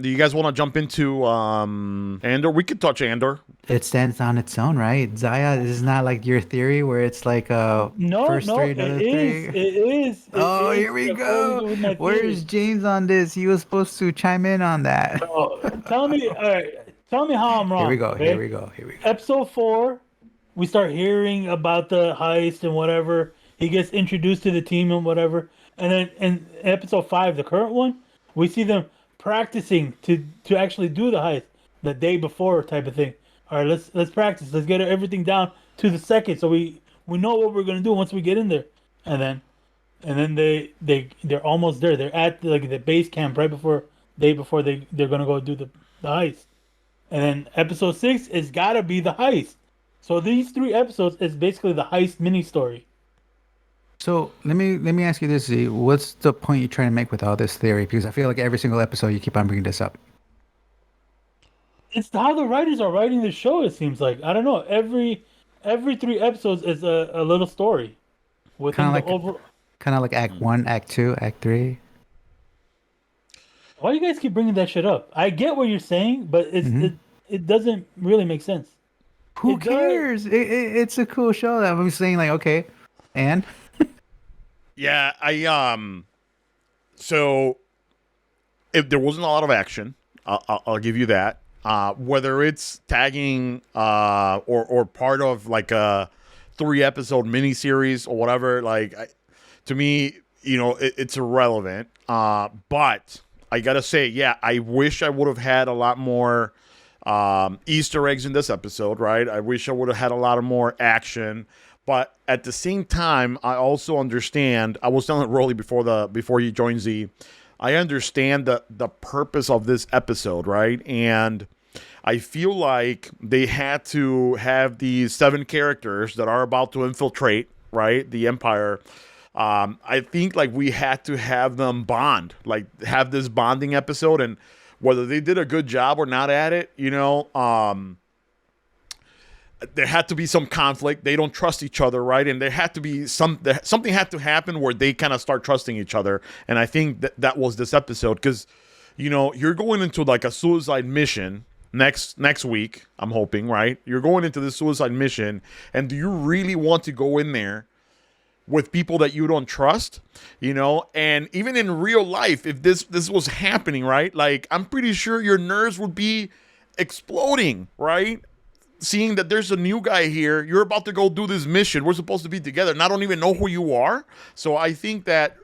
Do you guys want to jump into Andor? We could touch Andor. It stands on its own, right? Zaya, this is not like your theory where it's like No, first three, no, it another is. three. It Oh, is here we according go. to my Where's theory. James on this? He was supposed to chime in on that. Bro, tell me, all right, tell me how I'm Here we wrong, go. Here okay? we go. Here we go. Episode 4, we start hearing about the heist and whatever. He gets introduced to the team and whatever. And then in episode 5, the current one, we see them practicing to actually do the heist the day before type of thing. All right, let's practice. Let's get everything down to the second so we know what we're going to do once we get in there. And then they're almost there. They're at like the base camp right before they're going to go do the heist. And then episode 6 is gotta be the heist. So these 3 episodes is basically the heist mini story. So let me ask you this, Z. What's the point you're trying to make with all this theory? Because I feel like every single episode you keep on bringing this up. It's how the writers are writing the show. It seems like I don't know. Every 3 episodes is a little story Kind within of the like over. Act One, Act Two, Act Three. Why you guys keep bringing that shit up? I get what you're saying, but Hmm. it doesn't really make sense. Who It does. cares? It's a cool show. I'm saying like, okay, and Yeah, so if there wasn't a lot of action, I'll give you that. Whether it's tagging or part of like a 3 episode miniseries or whatever, to me, it's irrelevant. But I gotta say, yeah, I wish I would have had a lot more Easter eggs in this episode, right? I wish I would have had a lot of more action. But at the same time, I also understand. I was telling Rolly before he joined Z. I understand the purpose of this episode, right? And I feel like they had to have these 7 characters that are about to infiltrate, right, the Empire. I think like we had to have them bond, like have this bonding episode, and whether they did a good job or not at it, there had to be some conflict. They don't trust each other, right? And there had to be something had to happen where they kind of start trusting each other. And I think that was this episode because, you're going into like a suicide mission next week. I'm hoping, right? You're going into this suicide mission, and do you really want to go in there with people that you don't trust? And even in real life, if this was happening, right? Like I'm pretty sure your nerves would be exploding, right? Seeing that there's a new guy here, you're about to go do this mission. We're supposed to be together, and I don't even know who you are. So I think that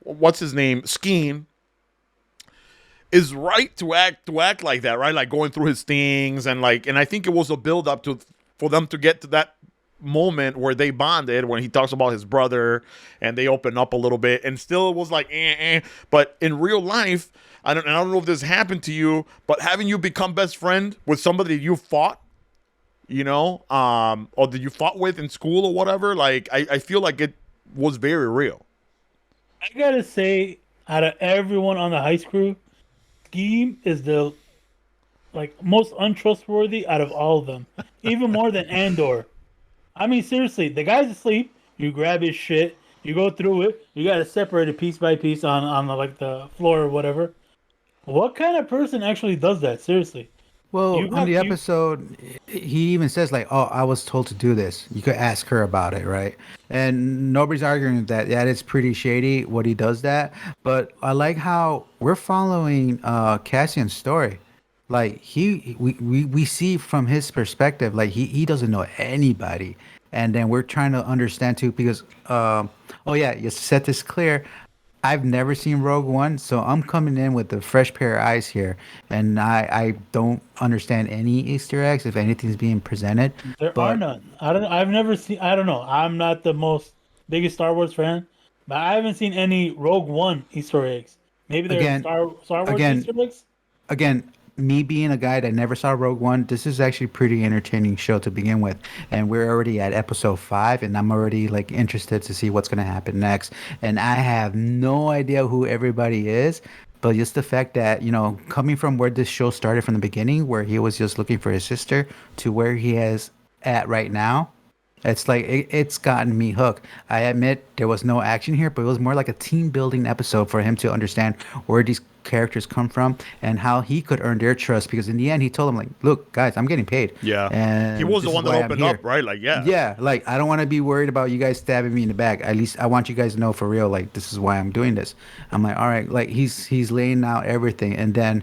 what's his name, Skeen, is right to act like that, right? Like going through his things and I think it was a build up to for them to get to that moment where they bonded when he talks about his brother and they open up a little bit and still it was like but in real life I don't know if this happened to you, but having you become best friend with somebody that you fought, or that you fought with in school or whatever, like I feel like it was very real. I gotta say, out of everyone on the heist crew, Scheme is the like most untrustworthy out of all of them, even more than Andor. I mean, seriously, the guy's asleep. You grab his shit. You go through it. You gotta separate it piece by piece on like the floor or whatever. What kind of person actually does that? Seriously, well, you on have the you. episode, he even says like, "Oh, I was told to do this." You could ask her about it, right? And nobody's arguing that. Yeah, it's pretty shady what he does that. But I like how we're following Cassian's story. Like we see from his perspective, like he doesn't know anybody, and then we're trying to understand too because oh yeah, you set this clear. I've never seen Rogue One, so I'm coming in with a fresh pair of eyes here, and I don't understand any Easter eggs if anything's being presented. There are But none. I don't. I've never seen. I don't know. I'm not the most biggest Star Wars fan, but I haven't seen any Rogue One Easter eggs. Maybe they're again, Star Wars again, Easter eggs. again, me being a guy that never saw Rogue One, this is actually a pretty entertaining show to begin with. And we're already at episode 5, and I'm already like interested to see what's gonna happen next. And I have no idea who everybody is, but just the fact that, coming from where this show started from the beginning, where he was just looking for his sister, to where he is at right now, It's like it's gotten me hooked. I admit there was no action here, but it was more like a team building episode for him to understand where these characters come from and how he could earn their trust. Because in the end, he told them like, "Look, guys, I'm getting paid, Yeah. He and was the this is one that why I'm opened up, here." right? Like, yeah. Yeah, like I don't want to be worried about you guys stabbing me in the back. At least I want you guys to know for real, like this is why I'm doing this. I'm like, all right, like he's laying out everything, and then,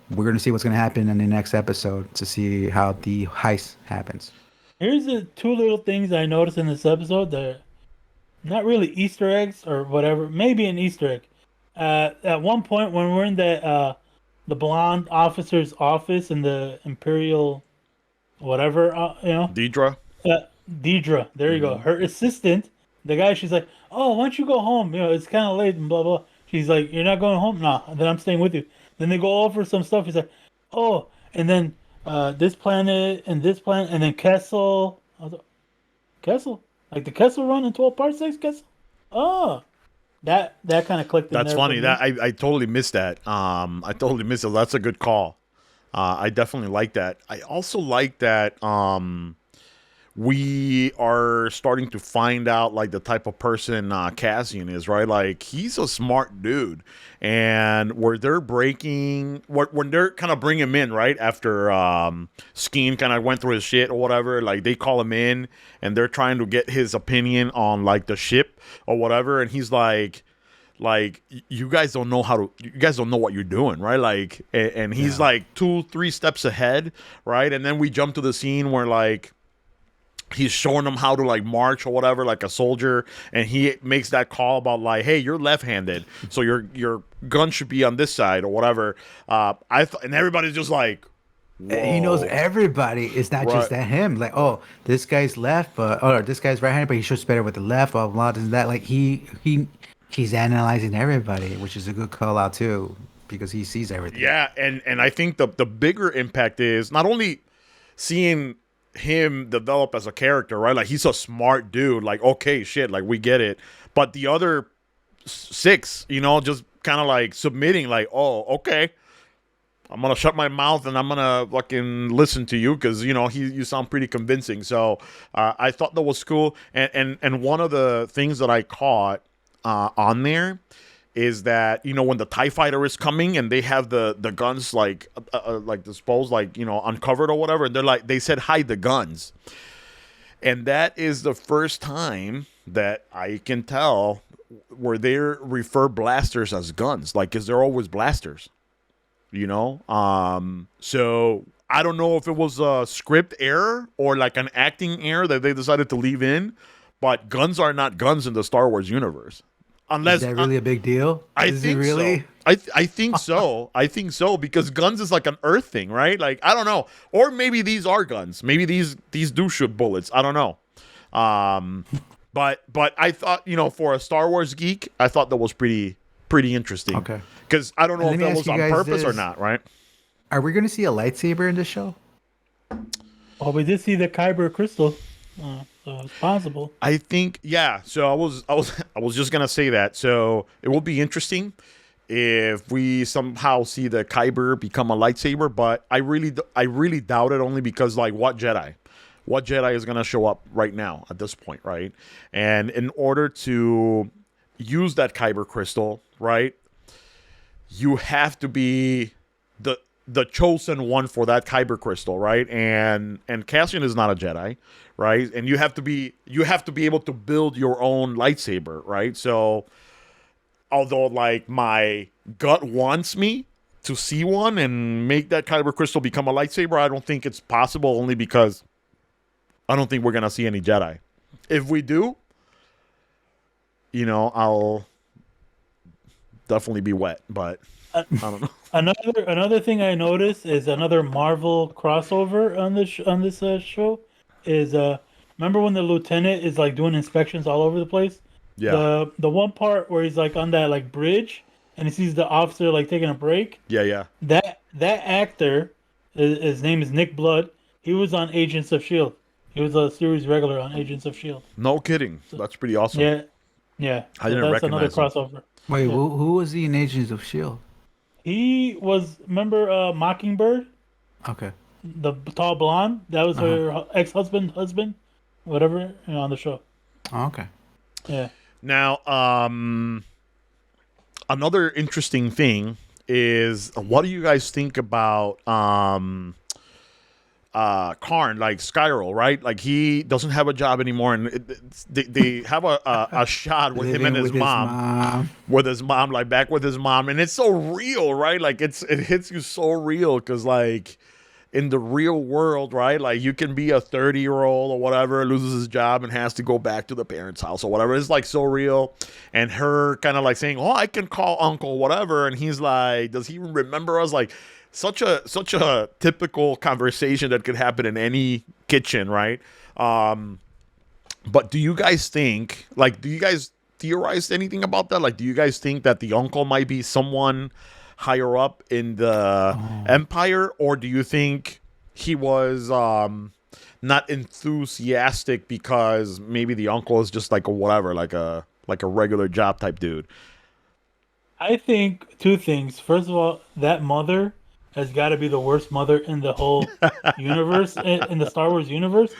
we're gonna see what's gonna happen in the next episode to see how the heist happens. Here's the two little things I noticed in this episode that not really Easter eggs or whatever, maybe an Easter egg. At one point when we're in the blonde officer's office in the Imperial whatever, Deidre. uh, Deidre, there you go. Her assistant, the guy, she's like, "Oh, why don't you go home? It's kind of late and blah blah." She's like, "You're not going home? Nah, then I'm staying with you." Then they go over some stuff. He's like, "Oh," and then this planet and this planet, and then Kessel. I was like, Kessel, like the Kessel Run in 12 parsecs, Kessel. Oh, that kind of clicked in That's there. funny. For That me. I totally missed that. I totally missed it. That's a good call. I definitely like that. I also like that we are starting to find out like the type of person Cassian is, right? Like he's a smart dude, and where they're breaking, when they're kind of bring him in, right after Skeen kind of went through his shit or whatever, like they call him in and they're trying to get his opinion on like the ship or whatever, and he's like you guys don't know you guys don't know what you're doing, right? Like and he's like 2-3 steps ahead, right? And then we jump to the scene where like he's showing them how to like march or whatever, like a soldier, and he makes that call about like, hey, you're left-handed, so your gun should be on this side or whatever. And everybody's just like, He knows whoa. everybody. It's not Right. just that him. Like, oh, this guy's left, or this guy's right-handed, but he shoots better with the left. Blah blah. This and that. Like he's analyzing everybody, which is a good call out too, because he sees everything. Yeah, and I think the bigger impact is not only seeing him develop as a character, right? Like he's a smart dude. Like, okay, shit, like we get it. But the other six, just kind of like submitting, like, oh, okay, I'm gonna shut my mouth and I'm gonna fucking listen to you because you sound pretty convincing. So I thought that was cool. And one of the things that I caught on there is that when the TIE fighter is coming and they have the guns like disposed, like uncovered or whatever, and they said hide the guns, and that is the first time that I can tell where they refer blasters as guns, like because they're always blasters, so I don't know if it was a script error or like an acting error that they decided to leave in, but guns are not guns in the Star Wars universe. Is Unless that really a big deal? I Is it think really? so. I think so. I think so because guns is like an Earth thing, right? Like I don't know, or maybe these are guns. Maybe these do shoot bullets. I don't know. But I thought for a Star Wars geek, I thought that was pretty interesting. Okay. Because I don't know Let if me that ask was you on guys purpose or this. not, right? Are we going to see a lightsaber in this show? Oh, we did see the Kyber crystal, so it's possible. I think yeah. So I was just gonna say that. So it will be interesting if we somehow see the Kyber become a lightsaber, but I really doubt it only because like what Jedi is gonna show up right now at this point, right? And in order to use that Kyber crystal, right, you have to be the chosen one for that Kyber crystal, right? And Cassian is not a Jedi, right? And you have to be able to build your own lightsaber, right? So although like my gut wants me to see one and make that Kyber crystal become a lightsaber, I don't think it's possible only because I don't think we're gonna see any Jedi. If we do, I'll definitely be wet, but I don't know. Another thing I noticed is another Marvel crossover on this show is remember when the lieutenant is like doing inspections all over the place? Yeah. The one part where he's like on that like bridge and he sees the officer like taking a break. Yeah. That actor, his name is Nick Blood. He was on Agents of Shield. He was a series regular on Agents of Shield. No kidding. That's pretty awesome. Yeah. I didn't that's another recognize him. crossover. Wait, Yeah. who was he in Agents of Shield? He was, remember Mockingbird, Okay. the tall blonde. That was her ex-husband. whatever, on the show. Oh, okay. Yeah. Now, another interesting thing is, what do you guys think about Karn, like Skyro, right? Like, he doesn't have a job anymore, and they have a shot with him and Living his with mom, with his mom, like back with his mom, and it's so real, right? Like, it hits you so real, because like in the real world, right? Like, you can be a 30-year-old or whatever, loses his job and has to go back to the parents' house or whatever. It's like so real. And her kind of like saying, "Oh, I can call uncle, whatever." And he's like, "Does he remember us?" Like, such a typical conversation that could happen in any kitchen, right? But do you guys think, like, do you guys theorize anything about that? Like, do you guys think that the uncle might be someone higher up in the empire, or do you think he was not enthusiastic because maybe the uncle is just like a whatever, like a regular job type dude? I think two things. First of all, that mother has got to be the worst mother in the whole universe, in the Star Wars universe.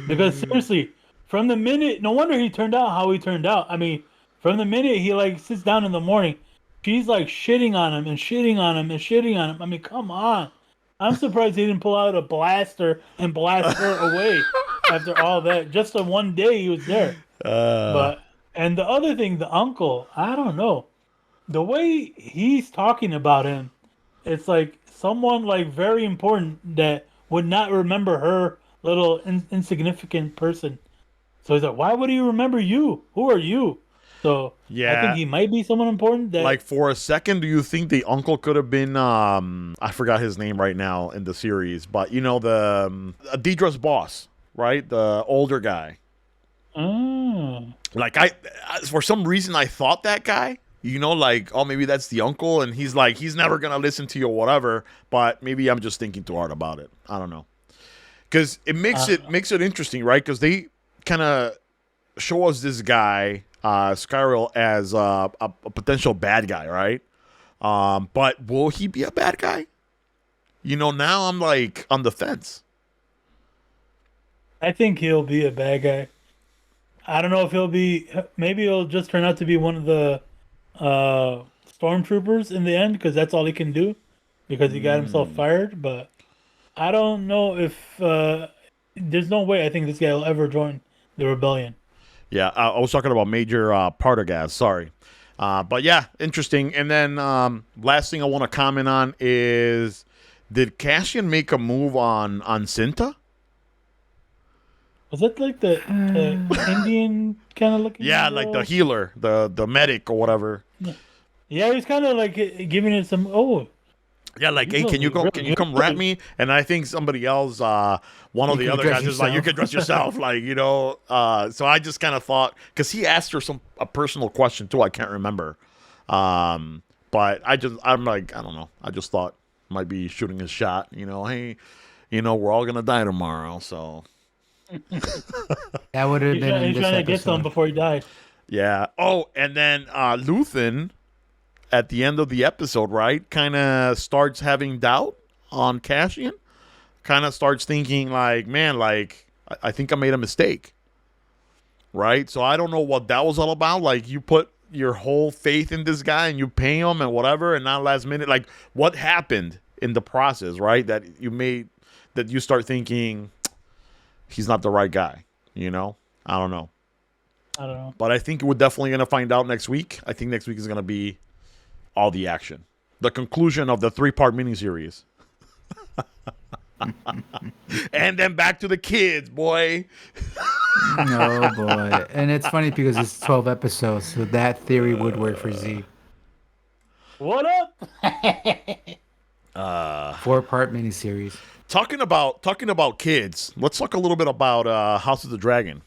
Because seriously, from the minute, no wonder he turned out how he turned out. I mean, from the minute he like sits down in the morning, she's like shitting on him and shitting on him and shitting on him. I mean, come on. I'm surprised he didn't pull out a blaster and blast her away after all that. Just the one day he was there. But and the other thing, the uncle, I don't know. The way he's talking about him, it's like someone like very important that would not remember her little insignificant person. So he's like, why would he remember you? Who are you? So I think Yeah. he might be someone important. That Like, for a second, do you think the uncle could have been I forgot his name right now in the series, but you know, the Deidre's boss, right? The older guy. Like, I for some reason I thought that guy, you know, like, oh, maybe that's the uncle, and he's like, he's never gonna listen to you or whatever. But maybe I'm just thinking too hard about it. I don't know, because it makes it interesting, right? Because they kind of show us this guy, Skyrill, as a potential bad guy, right? But will he be a bad guy? You know, now I'm like on the fence. I think he'll be a bad guy. I don't know if he'll be. Maybe he'll just turn out to be one of the stormtroopers in the end, because that's all he can do, because he got himself fired. But I don't know if there's no way I think this guy will ever join the rebellion. Yeah, I was talking about Major Partagaz. Sorry. But yeah, interesting. And then last thing I want to comment on is, did Cassian make a move on Cinta? Was that like the Indian kind of looking? Yeah, like the healer, the medic or whatever. Yeah, he's kind of like giving it some. Oh, Yeah, like, He's hey, can you really come rap me? And I think somebody else, one of the other guys, is like, you can dress yourself, like, you know. So I just kind of thought, because he asked her a personal question too, I can't remember. But I'm like, I don't know. I just thought might be shooting his shot, you know. Hey, you know, we're all gonna die tomorrow, so. That would have been in he's this trying to get some episode. before he died. Yeah. Oh, and then Luthen, at the end of the episode, right, kind of starts having doubt on Cassian. Kind of starts thinking like, man, like, I think I made a mistake. Right? So I don't know what that was all about. Like, you put your whole faith in this guy and you pay him and whatever, and now last minute, like, what happened in the process, right? That you start thinking he's not the right guy, you know? I don't know. I don't know. But I think we're definitely going to find out next week. I think next week is going to be all the action. The conclusion of the 3-part miniseries. And then back to the kids, boy. Oh boy. And it's funny because it's 12 episodes, so that theory would work for Z. What up? 4-part miniseries. Talking about kids, let's talk a little bit about House of the Dragon.